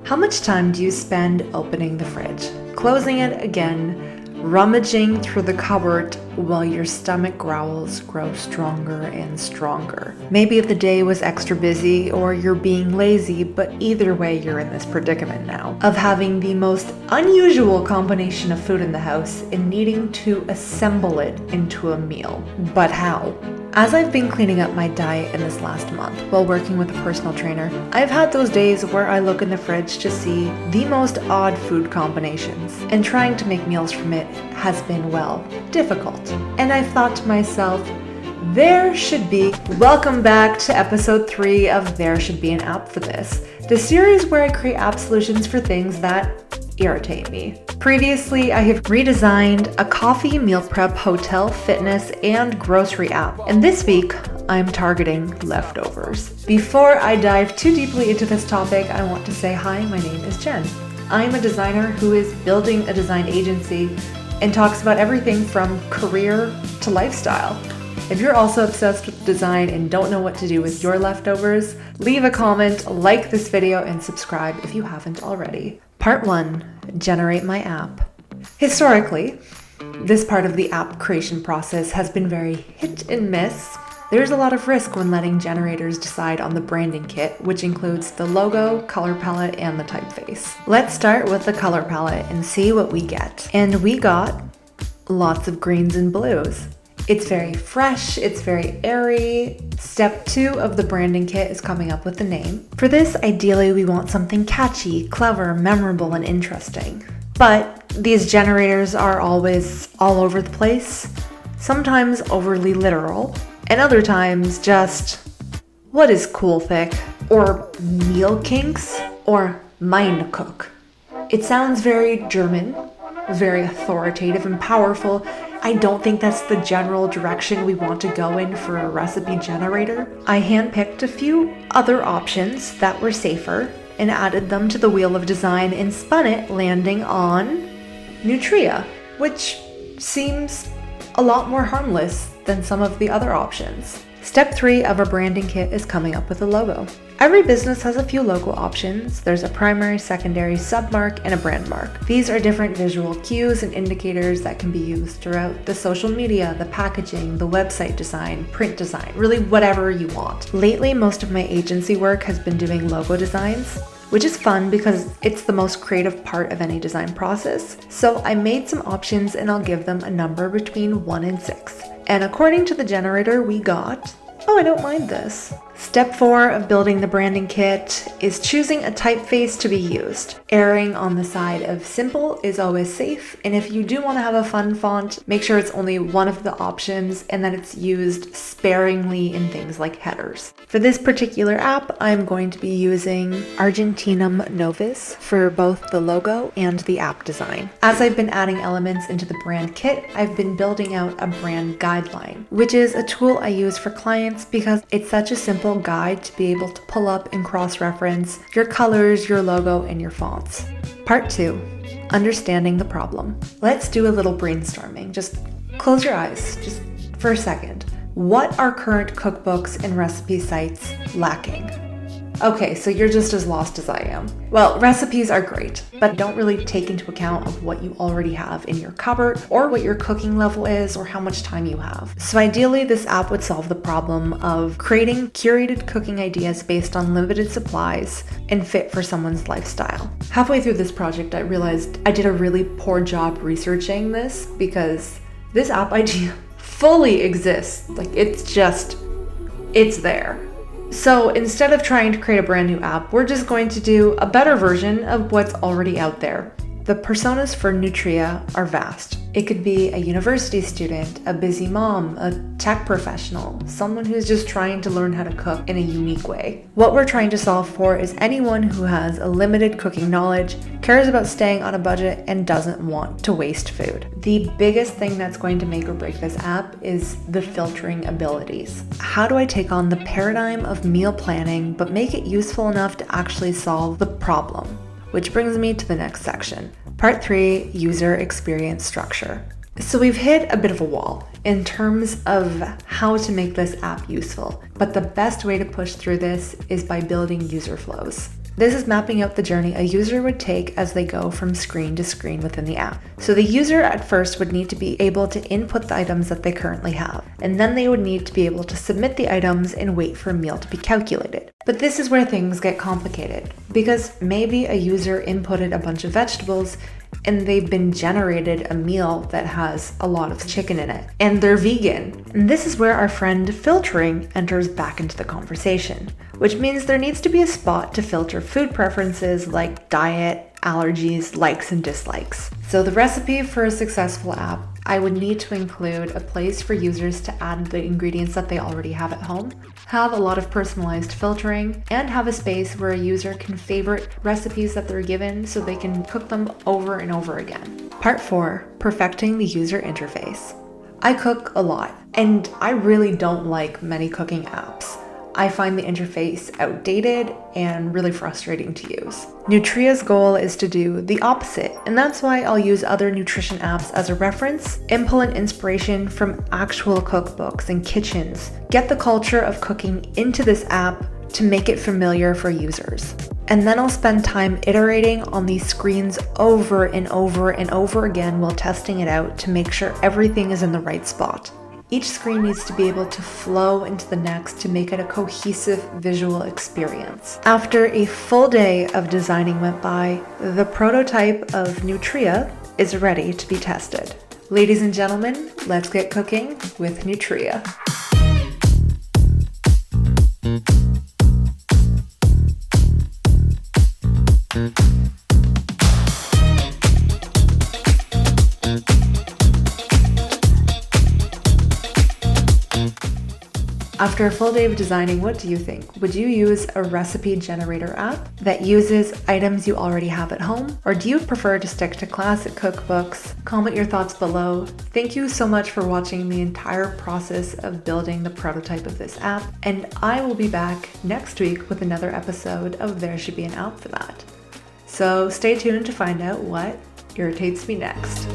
How much time do you spend opening the fridge, closing it again, rummaging through the cupboard while your stomach growls grow stronger and stronger? Maybe if the day was extra busy or you're being lazy, but either way you're in this predicament now of having the most unusual combination of food in the house and needing to assemble it into a meal. But how? As I've been cleaning up my diet in this last month while working with a personal trainer, I've had those days where I look in the fridge to see the most odd food combinations, and trying to make meals from it has been, well, difficult. And I've thought to myself, welcome back to episode 3 of There Should Be an App for This, the series where I create app solutions for things that irritate me. Previously, I have redesigned a coffee, meal prep, hotel, fitness, and grocery app. And this week, I'm targeting leftovers. Before I dive too deeply into this topic, I want to say hi, my name is Jen. I'm a designer who is building a design agency and talks about everything from career to lifestyle. If you're also obsessed with design and don't know what to do with your leftovers, leave a comment, like this video, and subscribe if you haven't already. Part 1, generate my app. Historically, this part of the app creation process has been very hit and miss. There's a lot of risk when letting generators decide on the branding kit, which includes the logo, color palette, and the typeface. Let's start with the color palette and see what we get. And we got lots of greens and blues. It's very fresh, it's very airy. Step 2 of the branding kit is coming up with the name. For this, ideally we want something catchy, clever, memorable, and interesting. But these generators are always all over the place, sometimes overly literal, and other times just, what is cool thick? Or meal kinks? Or mind cook? It sounds very German, very authoritative and powerful. I don't think that's the general direction we want to go in for a recipe generator. I handpicked a few other options that were safer and added them to the wheel of design and spun it, landing on Nutria, which seems a lot more harmless than some of the other options. Step 3 of our branding kit is coming up with a logo. Every business has a few logo options. There's a primary, secondary, submark, and a brand mark. These are different visual cues and indicators that can be used throughout the social media, the packaging, the website design, print design, really whatever you want. Lately, most of my agency work has been doing logo designs, which is fun because it's the most creative part of any design process. So I made some options and I'll give them a number between 1 and 6. And according to the generator, we got, I don't mind this. Step 4 of building the branding kit is choosing a typeface to be used. Erring on the side of simple is always safe, and if you do want to have a fun font, make sure it's only one of the options and that it's used sparingly in things like headers. For this particular app, I'm going to be using Argentinum Novus for both the logo and the app design. As I've been adding elements into the brand kit, I've been building out a brand guideline, which is a tool I use for clients because it's such a simple guide to be able to pull up and cross-reference your colors, your logo, and your fonts. Part 2, understanding the problem. Let's do a little brainstorming. Just close your eyes, just for a second. What are current cookbooks and recipe sites lacking? Okay, so you're just as lost as I am. Well, recipes are great, but don't really take into account of what you already have in your cupboard or what your cooking level is or how much time you have. So ideally, this app would solve the problem of creating curated cooking ideas based on limited supplies and fit for someone's lifestyle. Halfway through this project, I realized I did a really poor job researching this because this app idea fully exists. Like it's there. So instead of trying to create a brand new app, we're just going to do a better version of what's already out there. The personas for Nutria are vast. It could be a university student, a busy mom, a tech professional, someone who's just trying to learn how to cook in a unique way. What we're trying to solve for is anyone who has a limited cooking knowledge, cares about staying on a budget, and doesn't want to waste food. The biggest thing that's going to make or break this app is the filtering abilities. How do I take on the paradigm of meal planning but make it useful enough to actually solve the problem? Which brings me to the next section. Part 3, user experience structure. So we've hit a bit of a wall in terms of how to make this app useful, but the best way to push through this is by building user flows. This is mapping out the journey a user would take as they go from screen to screen within the app. So the user at first would need to be able to input the items that they currently have, and then they would need to be able to submit the items and wait for a meal to be calculated. But this is where things get complicated, because maybe a user inputted a bunch of vegetables and they've been generated a meal that has a lot of chicken in it, and they're vegan. And this is where our friend filtering enters back into the conversation, which means there needs to be a spot to filter food preferences like diet, allergies, likes, and dislikes. So the recipe for a successful app, I would need to include a place for users to add the ingredients that they already have at home, have a lot of personalized filtering, and have a space where a user can favorite recipes that they're given so they can cook them over and over again. Part 4, perfecting the user interface. I cook a lot, and I really don't like many cooking apps. I find the interface outdated and really frustrating to use. Nutria's goal is to do the opposite, and that's why I'll use other nutrition apps as a reference and pull in inspiration from actual cookbooks and kitchens. Get the culture of cooking into this app to make it familiar for users. And then I'll spend time iterating on these screens over and over and over again while testing it out to make sure everything is in the right spot. Each screen needs to be able to flow into the next to make it a cohesive visual experience. After a full day of designing went by, the prototype of Nutria is ready to be tested. Ladies and gentlemen, let's get cooking with Nutria. After a full day of designing, what do you think? Would you use a recipe generator app that uses items you already have at home? Or do you prefer to stick to classic cookbooks? Comment your thoughts below. Thank you so much for watching the entire process of building the prototype of this app, and I will be back next week with another episode of There Should Be an App for That. So stay tuned to find out what irritates me next.